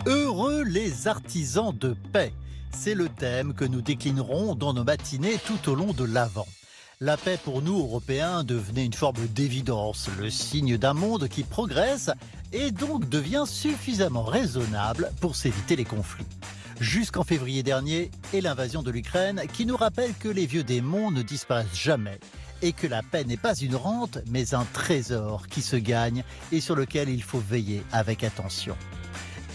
Heureux les artisans de paix. C'est le thème que nous déclinerons dans nos matinées tout au long de l'Avent. La paix pour nous, Européens, devenait une forme d'évidence, le signe d'un monde qui progresse et donc devient suffisamment raisonnable pour s'éviter les conflits. Jusqu'en février dernier et l'invasion de l'Ukraine qui nous rappelle que les vieux démons ne disparaissent jamais et que la paix n'est pas une rente mais un trésor qui se gagne et sur lequel il faut veiller avec attention.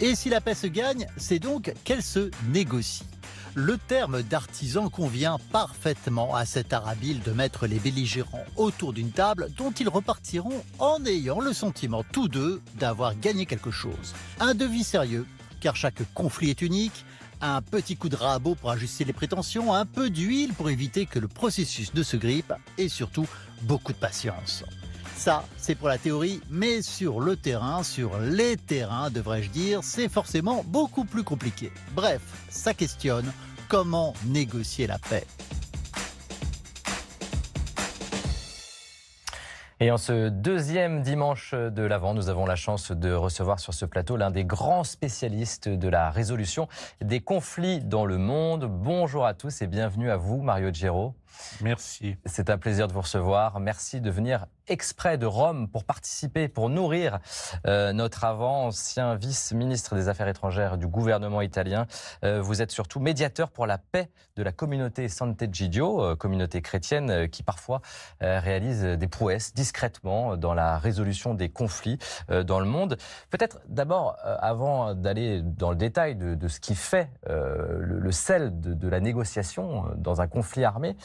Et si la paix se gagne, c'est donc qu'elle se négocie. Le terme d'artisan convient parfaitement à cette arabile de mettre les belligérants autour d'une table dont ils repartiront en ayant le sentiment tous deux d'avoir gagné quelque chose. Un devis sérieux, car chaque conflit est unique, un petit coup de rabot pour ajuster les prétentions, un peu d'huile pour éviter que le processus ne se grippe et surtout beaucoup de patience. Ça, c'est pour la théorie, mais sur le terrain, sur les terrains, devrais-je dire, c'est forcément beaucoup plus compliqué. Bref, ça questionne comment négocier la paix. Et en ce deuxième dimanche de l'Avent, nous avons la chance de recevoir sur ce plateau l'un des grands spécialistes de la résolution des conflits dans le monde. Bonjour à tous et bienvenue à vous, Mario Gero. Merci. C'est un plaisir de vous recevoir. Merci de venir exprès de Rome pour participer, pour nourrir notre ancien vice-ministre des Affaires étrangères du gouvernement italien. Vous êtes surtout médiateur pour la paix de la communauté Sant'Egidio, communauté chrétienne qui parfois réalise des prouesses discrètement dans la résolution des conflits dans le monde. Peut-être d'abord, avant d'aller dans le détail de ce qui fait le sel de la négociation dans un conflit armé,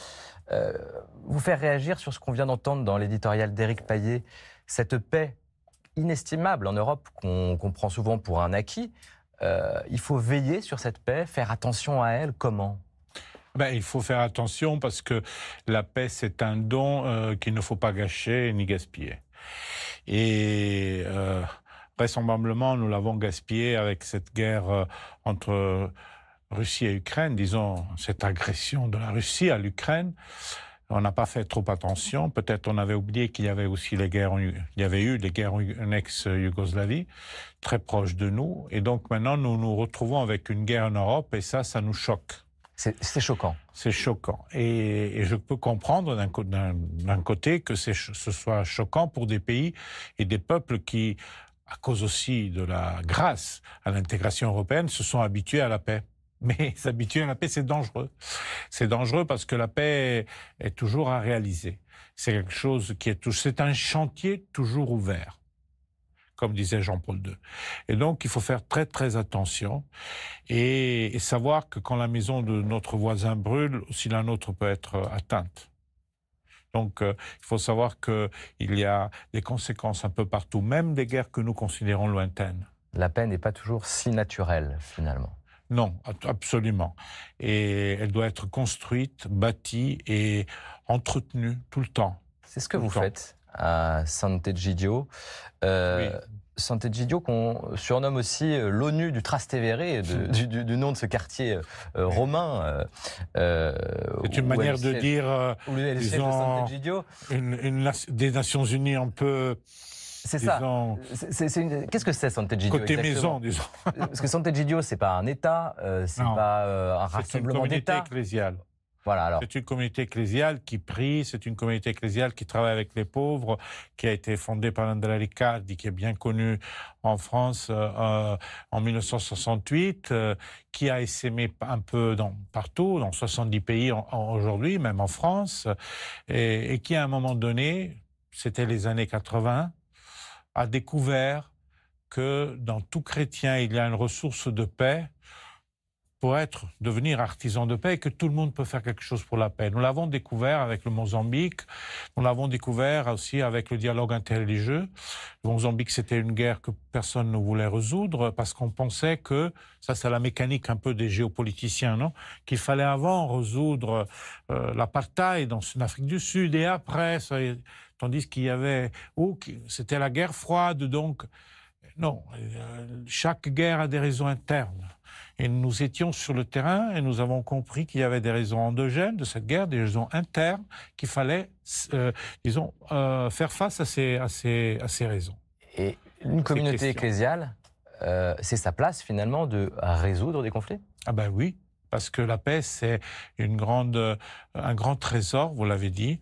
vous faire réagir sur ce qu'on vient d'entendre dans l'éditorial d'Éric Payet, cette paix inestimable en Europe qu'on prend souvent pour un acquis. Il faut veiller sur cette paix, faire attention à elle, comment ? Il faut faire attention parce que la paix, c'est un don qu'il ne faut pas gâcher ni gaspiller. Et vraisemblablement, nous l'avons gaspillé avec cette guerre entre Russie et Ukraine, disons, cette agression de la Russie à l'Ukraine. On n'a pas fait trop attention. Peut-être on avait oublié qu'il y avait aussi il y avait eu des guerres en ex-Yougoslavie, très proches de nous. Et donc maintenant, nous nous retrouvons avec une guerre en Europe et ça nous choque. C'est choquant. C'est choquant. Et je peux comprendre d'un côté que ce soit choquant pour des pays et des peuples qui, à cause aussi de la grâce à l'intégration européenne, se sont habitués à la paix. Mais s'habituer à la paix, c'est dangereux. C'est dangereux parce que la paix est toujours à réaliser. C'est quelque chose c'est un chantier toujours ouvert, comme disait Jean-Paul II. Et donc, il faut faire très, très attention et savoir que quand la maison de notre voisin brûle, aussi la nôtre peut être atteinte. Donc, il faut savoir qu'il y a des conséquences un peu partout, même des guerres que nous considérons lointaines. La paix n'est pas toujours si naturelle, finalement. Non, absolument. Et elle doit être construite, bâtie et entretenue tout le temps. C'est ce que vous faites à Sant'Egidio. Oui. Sant'Egidio qu'on surnomme aussi l'ONU du Trastevere, du nom de ce quartier romain. C'est une manière de dire, disons, des Nations Unies un peu... C'est ça. Qu'est-ce que c'est Sant'Egidio côté maison, disons. Parce que Sant'Egidio, c'est pas un État, c'est pas un rassemblement d'États. C'est une communauté ecclésiale. Voilà, alors. C'est une communauté ecclésiale qui prie, c'est une communauté ecclésiale qui travaille avec les pauvres, qui a été fondée par Andrea Riccardi, qui est bien connu en France en 1968, qui a essaimé un peu partout, dans 70 pays aujourd'hui, même en France, et qui à un moment donné, c'était les années 80, a découvert que dans tout chrétien, il y a une ressource de paix pour devenir artisan de paix et que tout le monde peut faire quelque chose pour la paix. Nous l'avons découvert avec le Mozambique, nous l'avons découvert aussi avec le dialogue interreligieux. Le Mozambique, c'était une guerre que personne ne voulait résoudre parce qu'on pensait que, ça c'est la mécanique un peu des géopoliticiens, non ? Qu'il fallait avant résoudre l'apartheid dans l'Afrique du Sud et après, tandis qu'il y avait... c'était la guerre froide, donc... Non, chaque guerre a des raisons internes. Et nous étions sur le terrain et nous avons compris qu'il y avait des raisons endogènes de cette guerre, des raisons internes, qu'il fallait, faire face à ces raisons. Et une communauté ecclésiale c'est sa place finalement de résoudre des conflits? Ah ben oui, parce que la paix, c'est un grand trésor, vous l'avez dit,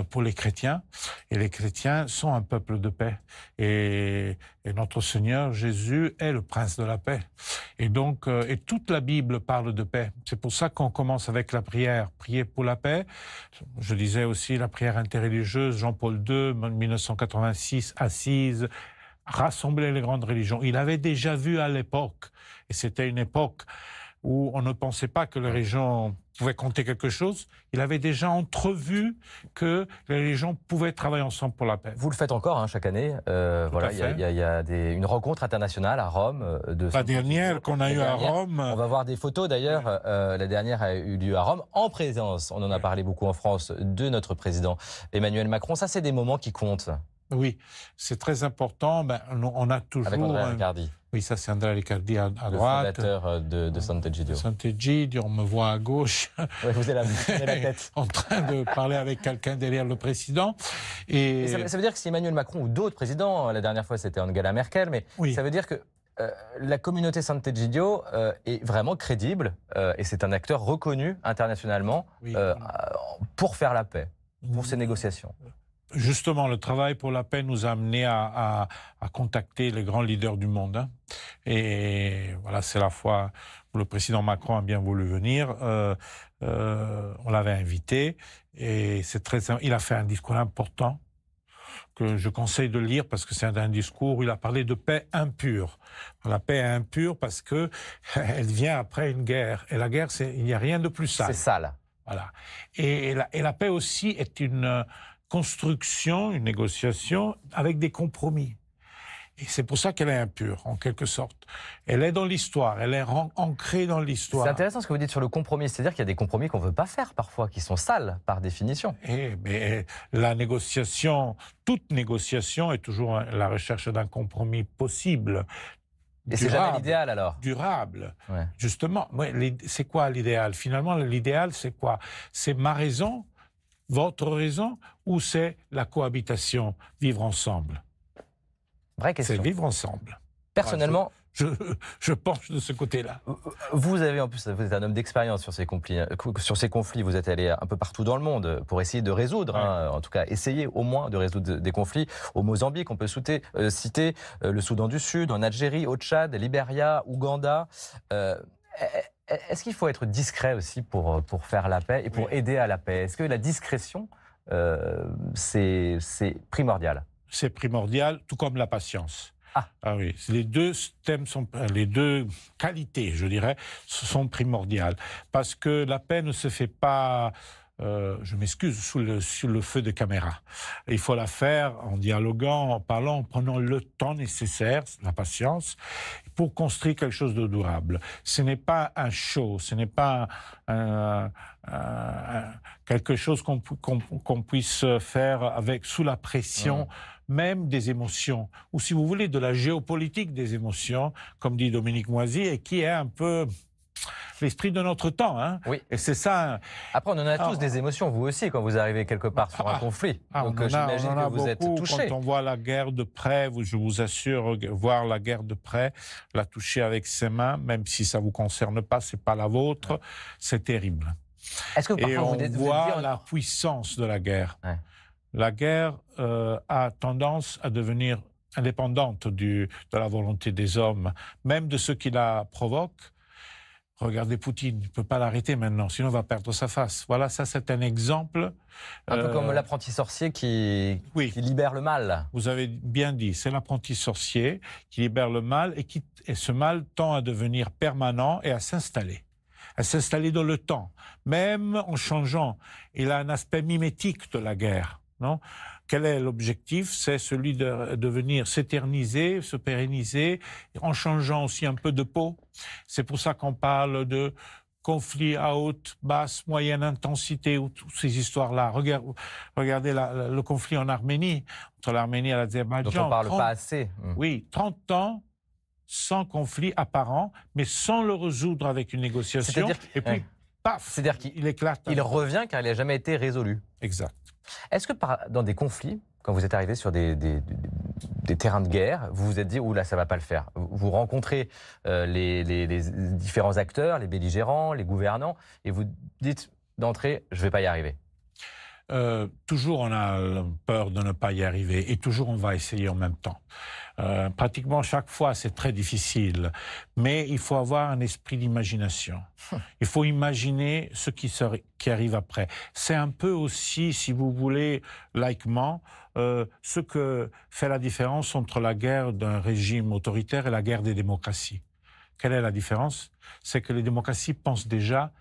pour les chrétiens. Et les chrétiens sont un peuple de paix. Et notre Seigneur Jésus est le prince de la paix. Et donc, et toute la Bible parle de paix. C'est pour ça qu'on commence avec la prière, prier pour la paix. Je disais aussi la prière interreligieuse, Jean-Paul II, 1986, Assise, rassembler les grandes religions. Il avait déjà vu à l'époque, et c'était une époque où on ne pensait pas que les religions pouvaient compter quelque chose. Il avait déjà entrevu que les religions pouvaient travailler ensemble pour la paix. Vous le faites encore hein, chaque année. Voilà, il y a une rencontre internationale à Rome. La dernière qu'on a eue à Rome. On va voir des photos d'ailleurs. La dernière a eu lieu à Rome en présence, on en a parlé beaucoup en France, de notre président Emmanuel Macron. Ça, c'est des moments qui comptent. Oui, c'est très important. Ben, on a toujours... Avec Andrea Riccardi. Oui, ça c'est Andrea Riccardi à droite. Le fondateur de Sant'Egidio. Sant'Egidio, on me voit à gauche. Oui, vous avez la tête. En train de parler avec quelqu'un derrière le président. Et ça veut dire que si Emmanuel Macron ou d'autres présidents, la dernière fois c'était Angela Merkel, mais oui. Ça veut dire que la communauté Sant'Egidio est vraiment crédible et c'est un acteur reconnu internationalement pour faire la paix, pour ces négociations. Justement, le travail pour la paix nous a amené à contacter les grands leaders du monde. Hein. Et voilà, c'est la fois où le président Macron a bien voulu venir. On l'avait invité et il a fait un discours important que je conseille de lire parce que c'est un discours où il a parlé de paix impure. La paix est impure parce que elle vient après une guerre. Et la guerre, il n'y a rien de plus sale. C'est sale. Voilà. Et la paix aussi est une construction, une négociation avec des compromis. Et c'est pour ça qu'elle est impure, en quelque sorte. Elle est dans l'histoire, elle est ancrée dans l'histoire. C'est intéressant ce que vous dites sur le compromis, c'est-à-dire qu'il y a des compromis qu'on ne veut pas faire parfois, qui sont sales par définition. Mais la négociation, toute négociation est toujours la recherche d'un compromis possible. Et c'est jamais l'idéal alors? Durable, justement. C'est quoi l'idéal? Finalement, l'idéal, c'est quoi? C'est ma raison, votre raison, ou c'est la cohabitation, vivre ensemble? Vraie question. C'est vivre ensemble. Personnellement, je penche de ce côté-là. Vous avez en plus, vous êtes un homme d'expérience sur ces conflits. Vous êtes allé un peu partout dans le monde pour essayer de résoudre, en tout cas essayer au moins de résoudre des conflits. Au Mozambique, on peut citer le Soudan du Sud, en Algérie, au Tchad, Libéria, Ouganda. Est-ce qu'il faut être discret aussi pour faire la paix et pour aider à la paix? Est-ce que la discrétion, c'est primordial? C'est primordial, tout comme la patience. Ah oui, les deux qualités, je dirais, sont primordiales. Parce que la paix ne se fait pas, je m'excuse, sous le feu de caméra. Il faut la faire en dialoguant, en parlant, en prenant le temps nécessaire, la patience, pour construire quelque chose de durable. Ce n'est pas un show, ce n'est pas quelque chose qu'on puisse faire sous la pression même des émotions, ou si vous voulez, de la géopolitique des émotions, comme dit Dominique Moisy, et qui est un peu l'esprit de notre temps. Hein. Oui. Et c'est ça. Après, on en a tous des émotions, vous aussi, quand vous arrivez quelque part sur un conflit. Donc j'imagine que vous êtes touché. Quand on voit la guerre de près, je vous assure, voir la guerre de près, la toucher avec ses mains, même si ça ne vous concerne pas, ce n'est pas la vôtre, c'est terrible. Est-ce que et on voit la puissance de la guerre. Ouais. La guerre a tendance à devenir indépendante de la volonté des hommes, même de ceux qui la provoquent. Regardez Poutine, il ne peut pas l'arrêter maintenant, sinon il va perdre sa face. Voilà, ça c'est un exemple. Un peu comme l'apprenti sorcier qui libère le mal. Vous avez bien dit, c'est l'apprenti sorcier qui libère le mal et ce mal tend à devenir permanent et à s'installer dans le temps, même en changeant. Il a un aspect mimétique de la guerre. Non ? Quel est l'objectif? C'est celui de venir s'éterniser, se pérenniser, en changeant aussi un peu de peau. C'est pour ça qu'on parle de conflits à haute, basse, moyenne intensité, ou toutes ces histoires-là. Regardez le conflit en Arménie, entre l'Arménie et l'Azerbaïdjan. Donc on ne parle pas assez. Oui, 30 ans sans conflit apparent, mais sans le résoudre avec une négociation. Et puis, paf, c'est-à-dire qu'il éclate. Il revient car il n'a jamais été résolu. Exact. Est-ce que dans des conflits, quand vous êtes arrivé sur des terrains de guerre, vous vous êtes dit, oula, ça ne va pas le faire. Vous rencontrez les différents acteurs, les belligérants, les gouvernants, et vous dites d'entrée, je ne vais pas y arriver. Toujours on a peur de ne pas y arriver et toujours on va essayer en même temps. Pratiquement chaque fois c'est très difficile, mais il faut avoir un esprit d'imagination. Il faut imaginer ce qui arrive après. C'est un peu aussi, si vous voulez, laïquement, ce que fait la différence entre la guerre d'un régime autoritaire et la guerre des démocraties. Quelle est la différence? C'est que les démocraties pensent déjà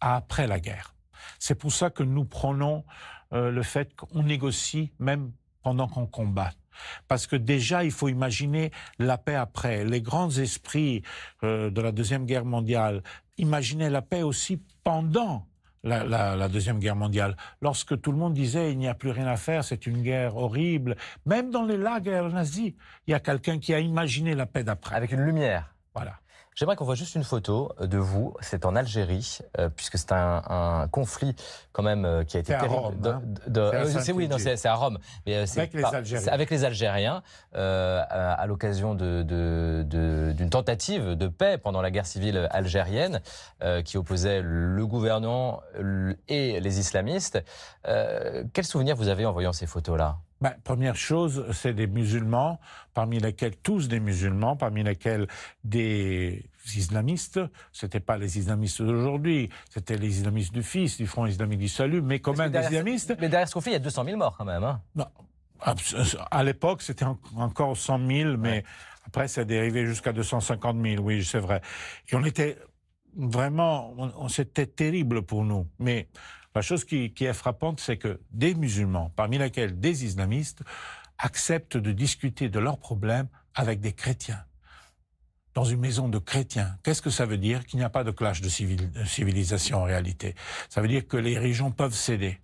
à après la guerre. C'est pour ça que nous prenons le fait qu'on négocie même pendant qu'on combat. Parce que déjà, il faut imaginer la paix après. Les grands esprits de la Deuxième Guerre mondiale imaginaient la paix aussi pendant la Deuxième Guerre mondiale. Lorsque tout le monde disait il n'y a plus rien à faire, c'est une guerre horrible. Même dans les lagers nazis, il y a quelqu'un qui a imaginé la paix d'après. Avec une lumière. Voilà. J'aimerais qu'on voit juste une photo de vous. C'est en Algérie, puisque c'est un conflit quand même qui a été terrible. C'est à Rome. Mais avec les Algériens. Avec les Algériens, à l'occasion d'une tentative de paix pendant la guerre civile algérienne, qui opposait le gouvernement et les islamistes. Quel souvenir vous avez en voyant ces photos-là ? Première chose, c'est des musulmans, parmi lesquels tous des musulmans, parmi lesquels des islamistes. C'était pas les islamistes d'aujourd'hui, c'était les islamistes du Fils, du Front islamique du Salut, mais quand même des islamistes. Mais derrière ce conflit, il y a 200 000 morts quand même. Hein. Non, à l'époque, c'était encore 100 000, mais après, ça a dérivé jusqu'à 250 000, oui, c'est vrai. Et on était vraiment, c'était terrible pour nous, mais la chose qui est frappante, c'est que des musulmans, parmi lesquels des islamistes, acceptent de discuter de leurs problèmes avec des chrétiens, dans une maison de chrétiens. Qu'est-ce que ça veut dire? Qu'il n'y a pas de clash de civilisation en réalité. Ça veut dire que les religions peuvent céder.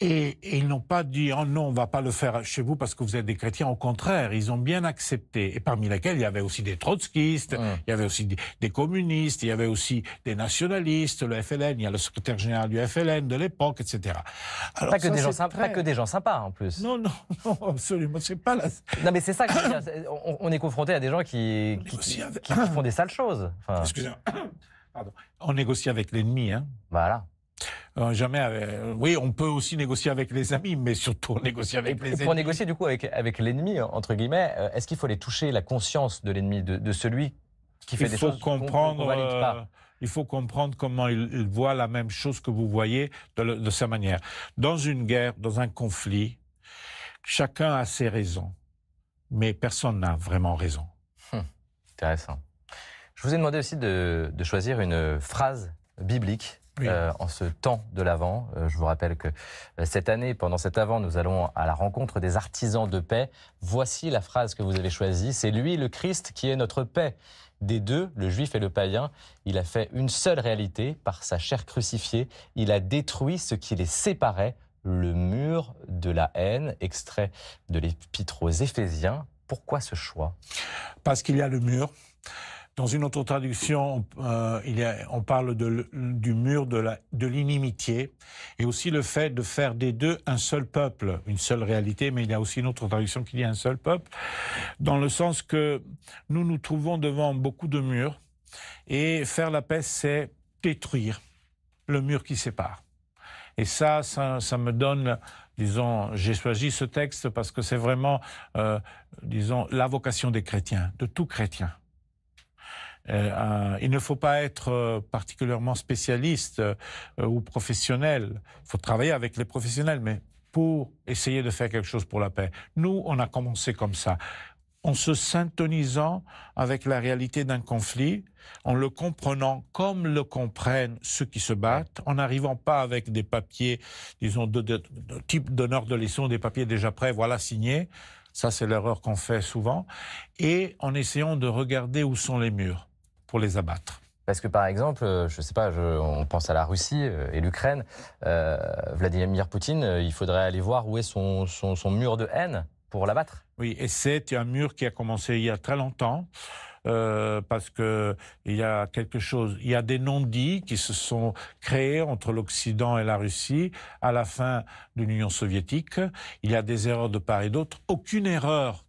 Et ils n'ont pas dit « Oh non, on ne va pas le faire chez vous parce que vous êtes des chrétiens ». Au contraire, ils ont bien accepté. Et parmi lesquels, il y avait aussi des trotskistes, il y avait aussi des communistes, il y avait aussi des nationalistes, le FLN, il y a le secrétaire général du FLN de l'époque, etc. Alors, pas que des gens sympas, en plus. Non, absolument, c'est pas la... Non, mais c'est ça que je veux dire. On est confronté à des gens qui font des sales choses. Enfin... Excusez-moi. Pardon. On négocie avec l'ennemi, hein. Voilà. Oui, on peut aussi négocier avec les amis, mais surtout négocier avec les ennemis. Pour négocier du coup avec l'ennemi, entre guillemets, est-ce qu'il faut aller toucher la conscience de l'ennemi, de celui qui fait des choses qu'on valide pas? Il faut comprendre comment il voit la même chose que vous voyez de sa manière. Dans une guerre, dans un conflit, chacun a ses raisons, mais personne n'a vraiment raison. Intéressant. Je vous ai demandé aussi de choisir une phrase biblique. Oui. En ce temps de l'Avent. Je vous rappelle que cette année, pendant cet Avent, nous allons à la rencontre des artisans de paix. Voici la phrase que vous avez choisie. C'est lui, le Christ, qui est notre paix. Des deux, le juif et le païen, il a fait une seule réalité. Par sa chair crucifiée, il a détruit ce qui les séparait, le mur de la haine, extrait de l'Épître aux Éphésiens. Pourquoi ce choix? Parce qu'il y a le mur. Dans une autre traduction, on parle du mur de l'inimitié et aussi le fait de faire des deux un seul peuple, une seule réalité, mais il y a aussi une autre traduction qui dit un seul peuple, dans le sens que nous nous trouvons devant beaucoup de murs et faire la paix, c'est détruire le mur qui sépare. Et ça me donne, disons, j'ai choisi ce texte parce que c'est vraiment, disons, la vocation des chrétiens, de tout chrétien. Il ne faut pas être particulièrement spécialiste ou professionnel. Il faut travailler avec les professionnels, mais pour essayer de faire quelque chose pour la paix. Nous, on a commencé comme ça, en se syntonisant avec la réalité d'un conflit, en le comprenant comme le comprennent ceux qui se battent, en n'arrivant pas avec des papiers, disons, de type donneur de leçons, des papiers déjà prêts, voilà, signés. Ça, c'est l'erreur qu'on fait souvent. Et en essayant de regarder où sont les murs pour les abattre. Parce que par exemple, je ne sais pas, on pense à la Russie et l'Ukraine, Vladimir Poutine, il faudrait aller voir où est son mur de haine pour l'abattre. Oui, et c'est un mur qui a commencé il y a très longtemps. parce que il y a quelque chose, il y a des non-dits qui se sont créés entre l'Occident et la Russie à la fin de l'Union soviétique. Il y a des erreurs de part et d'autre. Aucune erreur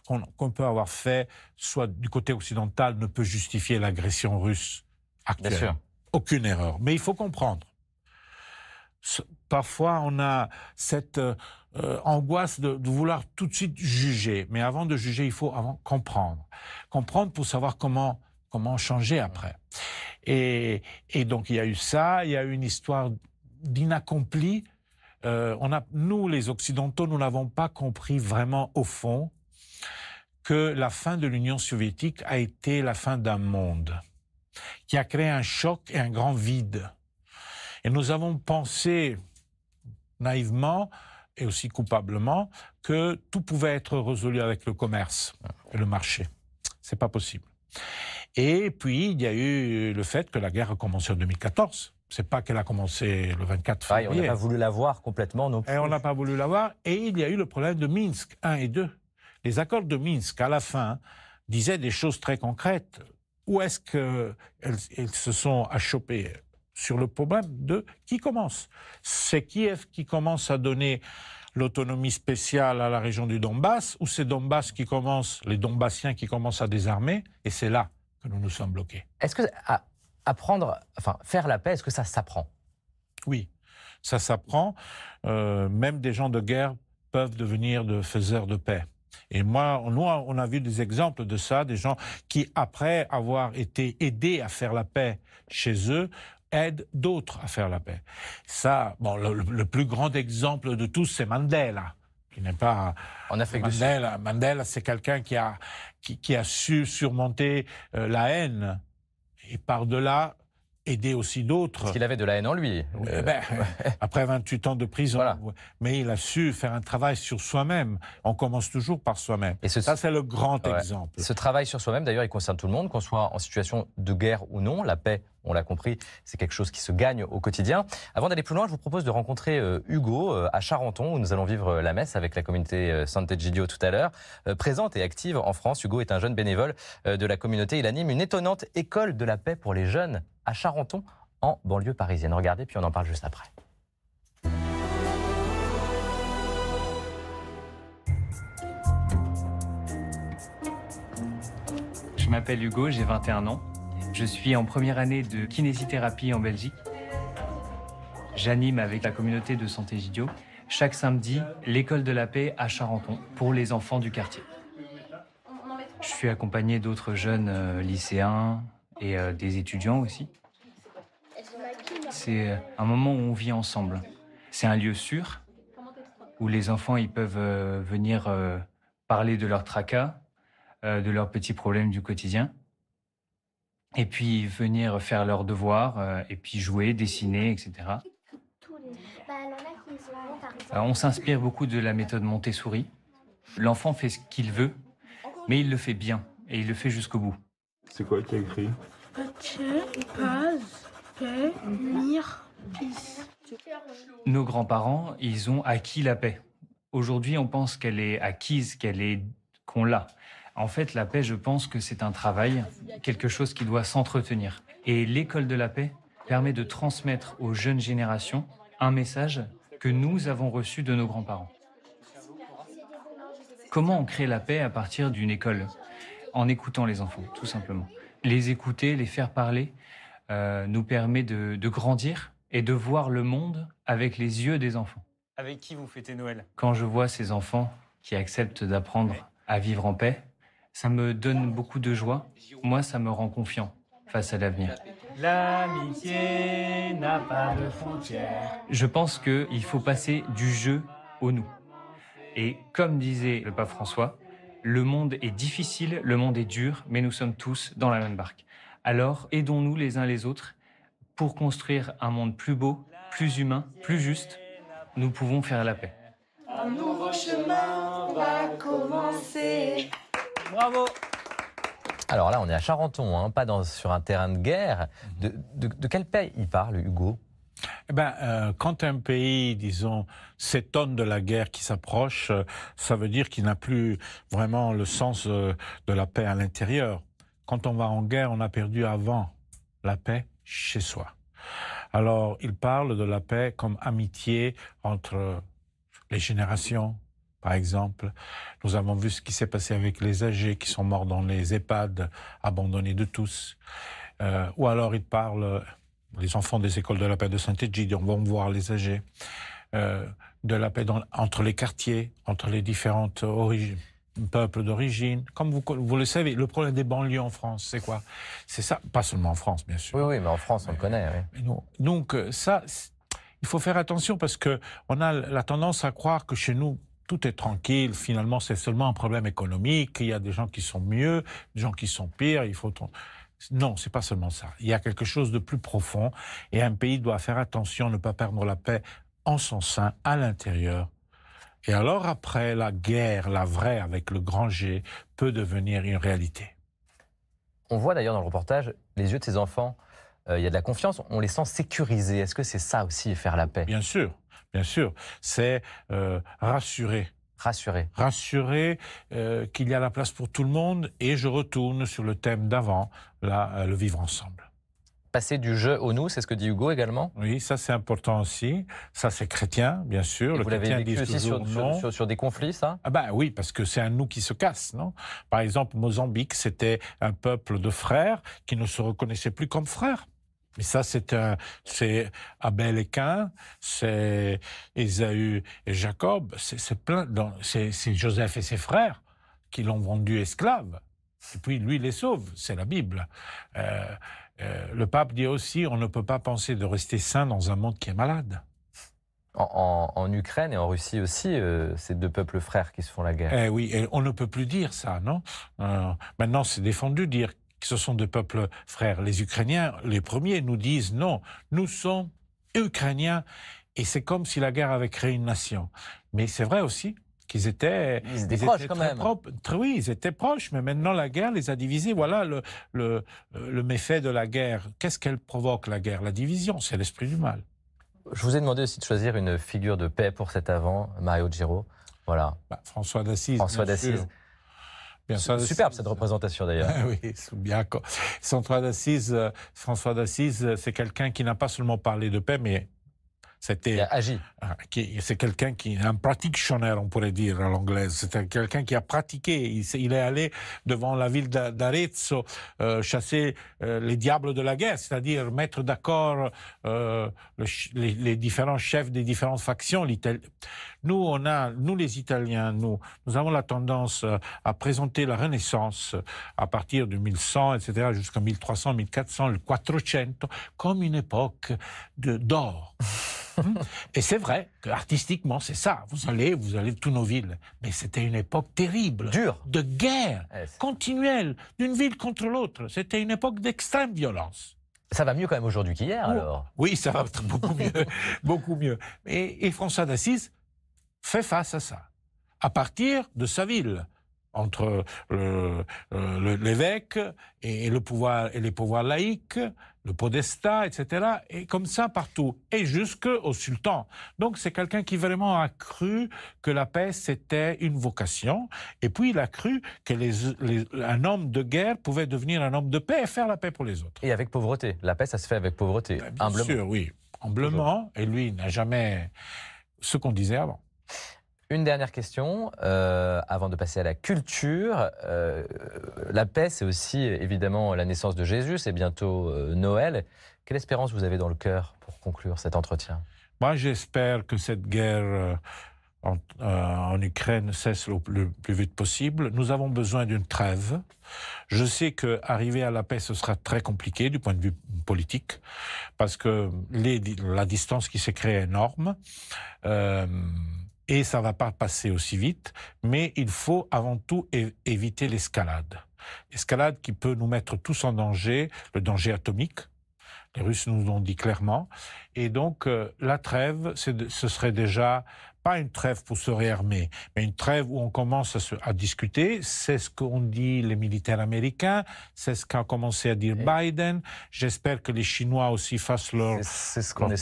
qu'on peut avoir fait, soit du côté occidental, ne peut justifier l'agression russe actuelle. Bien sûr. Aucune erreur. Mais il faut comprendre. Parfois, on a cette angoisse de vouloir tout de suite juger. Mais avant de juger, il faut avant comprendre. Comprendre pour savoir comment changer après. Et donc, il y a eu ça. Il y a eu une histoire d'inaccompli. Nous, les Occidentaux, nous n'avons pas compris vraiment au fond que la fin de l'Union soviétique a été la fin d'un monde qui a créé un choc et un grand vide. Et nous avons pensé naïvement et aussi coupablement que tout pouvait être résolu avec le commerce et le marché. C'est pas possible. Et puis, il y a eu le fait que la guerre a commencé en 2014. C'est pas qu'elle a commencé le 24 février. On n'a pas voulu la voir complètement non plus. Et on n'a pas voulu la voir. Et il y a eu le problème de Minsk 1 et 2. Les accords de Minsk, à la fin, disaient des choses très concrètes. Où est-ce qu'elles se sont achoppées sur le problème de qui commence? C'est Kiev qui commence à donner l'autonomie spéciale à la région du Donbass, ou c'est Donbass qui commence, les Donbassiens qui commencent à désarmer, et c'est là que nous nous sommes bloqués. Est-ce que faire la paix, est-ce que ça s'apprend? Oui, ça s'apprend. Même des gens de guerre peuvent devenir de faiseurs de paix. Et nous, on a vu des exemples de ça, des gens qui, après avoir été aidés à faire la paix chez eux, aident d'autres à faire la paix. Ça, bon, le plus grand exemple de tous, c'est Mandela, qui n'est pas... En Afrique du Sud. Mandela, c'est quelqu'un qui a su surmonter la haine et par-delà aider aussi d'autres. Parce qu'il avait de la haine en lui. Après 28 ans de prison. Voilà. Mais il a su faire un travail sur soi-même. On commence toujours par soi-même. Et ça, c'est le grand exemple. Ce travail sur soi-même, d'ailleurs, il concerne tout le monde, qu'on soit en situation de guerre ou non. La paix, on l'a compris, c'est quelque chose qui se gagne au quotidien. Avant d'aller plus loin, je vous propose de rencontrer Hugo à Charenton, où nous allons vivre la messe avec la communauté Sant'Egidio tout à l'heure. Présente et active en France, Hugo est un jeune bénévole de la communauté. Il anime une étonnante école de la paix pour les jeunes à Charenton, en banlieue parisienne. Regardez, puis on en parle juste après. Je m'appelle Hugo, j'ai 21 ans. Je suis en première année de kinésithérapie en Belgique. J'anime avec la communauté de Sant'Egidio chaque samedi l'école de la paix à Charenton pour les enfants du quartier. Je suis accompagné d'autres jeunes lycéens et des étudiants aussi. C'est un moment où on vit ensemble. C'est un lieu sûr où les enfants ils peuvent venir parler de leurs tracas, de leurs petits problèmes du quotidien. Et puis venir faire leurs devoirs, et puis jouer, dessiner, etc. On s'inspire beaucoup de la méthode Montessori. L'enfant fait ce qu'il veut, mais il le fait bien, et il le fait jusqu'au bout. C'est quoi qui est écrit? Nos grands-parents, ils ont acquis la paix. Aujourd'hui, on pense qu'elle est acquise, qu'on l'a. En fait, la paix, je pense que c'est un travail, quelque chose qui doit s'entretenir. Et l'école de la paix permet de transmettre aux jeunes générations un message que nous avons reçu de nos grands-parents. Comment on crée la paix à partir d'une école? En écoutant les enfants, tout simplement. Les écouter, les faire parler, nous permet de grandir et de voir le monde avec les yeux des enfants. Avec qui vous fêtez Noël? Quand je vois ces enfants qui acceptent d'apprendre à vivre en paix, ça me donne beaucoup de joie. Moi, ça me rend confiant face à l'avenir. L'amitié n'a pas de frontières. Je pense qu'il faut passer du jeu au nous. Et comme disait le pape François, le monde est difficile, le monde est dur, mais nous sommes tous dans la même barque. Alors, aidons-nous les uns les autres pour construire un monde plus beau, plus humain, plus juste. Nous pouvons faire la paix. Un nouveau chemin va commencer. Bravo! Alors là, on est à Charenton, pas sur un terrain de guerre. De quelle paix il parle, Hugo? Quand un pays, disons, s'étonne de la guerre qui s'approche, ça veut dire qu'il n'a plus vraiment le sens de la paix à l'intérieur. Quand on va en guerre, on a perdu avant la paix chez soi. Alors, il parle de la paix comme amitié entre les générations, par exemple. Nous avons vu ce qui s'est passé avec les âgés qui sont morts dans les EHPAD, abandonnés de tous. Ou alors, il parle, les enfants des écoles de la paix de Saint-Égide, on va voir les âgés, de la paix entre les quartiers, entre les différentes peuples d'origine. Comme vous le savez, le problème des banlieues en France, c'est quoi? C'est ça, pas seulement en France, bien sûr. Oui, mais en France, on le connaît. Oui. Donc, ça, il faut faire attention parce qu'on a la tendance à croire que chez nous, tout est tranquille. Finalement, c'est seulement un problème économique. Il y a des gens qui sont mieux, des gens qui sont pires. Non, c'est pas seulement ça. Il y a quelque chose de plus profond et un pays doit faire attention, ne pas perdre la paix en son sein, à l'intérieur. Et alors après, la guerre, la vraie, avec le grand G, peut devenir une réalité. On voit d'ailleurs dans le reportage les yeux de ces enfants. Il y a de la confiance, on les sent sécurisés. Est-ce que c'est ça aussi, faire la paix? Bien sûr, bien sûr. C'est rassurer. Rassurer qu'il y a la place pour tout le monde. Et je retourne sur le thème d'avant, le vivre ensemble. Passer du je au nous, c'est ce que dit Hugo également? Oui, ça c'est important aussi. Ça c'est chrétien, bien sûr. Et vous l'avez vécu aussi sur des conflits, ça? Oui, parce que c'est un nous qui se casse, non? Par exemple, Mozambique, c'était un peuple de frères qui ne se reconnaissaient plus comme frères. Mais ça, c'est Abel et Caïn, c'est Ésaü et Jacob, c'est Joseph et ses frères qui l'ont vendu esclave. Et puis lui les sauve, c'est la Bible. Le pape dit aussi, on ne peut pas penser de rester sain dans un monde qui est malade. En Ukraine et en Russie aussi, c'est deux peuples frères qui se font la guerre. Oui, et on ne peut plus dire ça, non? Maintenant, c'est défendu de dire que ce sont deux peuples frères. Les Ukrainiens, les premiers, nous disent non, nous sommes Ukrainiens, et c'est comme si la guerre avait créé une nation. Mais c'est vrai aussi qu'ils étaient proches quand même. Oui, ils étaient proches, mais maintenant la guerre les a divisés. Voilà le méfait de la guerre. Qu'est-ce qu'elle provoque, la guerre? La division, c'est l'esprit du mal. Je vous ai demandé aussi de choisir une figure de paix pour cet avant, Mario Giro. Voilà. François d'Assise. François d'Assise. Superbe cette représentation d'ailleurs. Oui, c'est bien. François d'Assise, c'est quelqu'un qui n'a pas seulement parlé de paix, mais il a agi. C'est quelqu'un qui est un practitioner, on pourrait dire à l'anglaise. C'est quelqu'un qui a pratiqué. Il est allé devant la ville d'Arezzo chasser les diables de la guerre, c'est-à-dire mettre d'accord les différents chefs des différentes factions. Nous les Italiens, nous avons la tendance à présenter la Renaissance à partir de 1100, etc., jusqu'en 1300, 1400, le Quattrocento, comme une époque d'or. Et c'est vrai qu'artistiquement, c'est ça. Vous allez toutes nos villes. Mais c'était une époque terrible. Dure. De guerre continuelle, d'une ville contre l'autre. C'était une époque d'extrême violence. Ça va mieux quand même aujourd'hui qu'hier, alors? Oui, ça va beaucoup mieux. Beaucoup mieux. Et François d'Assise fait face à ça. À partir de sa ville. Entre l'évêque et le pouvoir et les pouvoirs laïcs, le podestat, etc. Et comme ça partout, et jusqu'au sultan. Donc c'est quelqu'un qui vraiment a cru que la paix c'était une vocation, et puis il a cru que un homme de guerre pouvait devenir un homme de paix et faire la paix pour les autres. Et avec pauvreté. La paix, ça se fait avec pauvreté, bien humblement. Bien sûr, oui, humblement. Et lui, il n'a jamais ce qu'on disait avant. Une dernière question, avant de passer à la culture. La paix, c'est aussi évidemment la naissance de Jésus, c'est bientôt Noël. Quelle espérance vous avez dans le cœur pour conclure cet entretien? Moi, j'espère que cette guerre en Ukraine cesse le plus vite possible. Nous avons besoin d'une trêve. Je sais qu'arriver à la paix, ce sera très compliqué du point de vue politique, parce que la distance qui s'est créée est énorme. Et ça ne va pas passer aussi vite, mais il faut avant tout éviter l'escalade. L'escalade qui peut nous mettre tous en danger, le danger atomique. Les Russes nous l'ont dit clairement. Et donc, la trêve, ce serait déjà pas une trêve pour se réarmer, mais une trêve où on commence à discuter. C'est ce qu'ont dit les militaires américains, c'est ce qu'a commencé à dire Biden. J'espère que les Chinois aussi fassent leur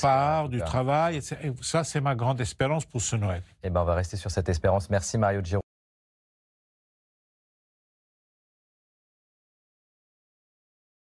part du travail. Et ça, c'est ma grande espérance pour ce Noël. Eh ben, on va rester sur cette espérance. Merci Mario Giraud.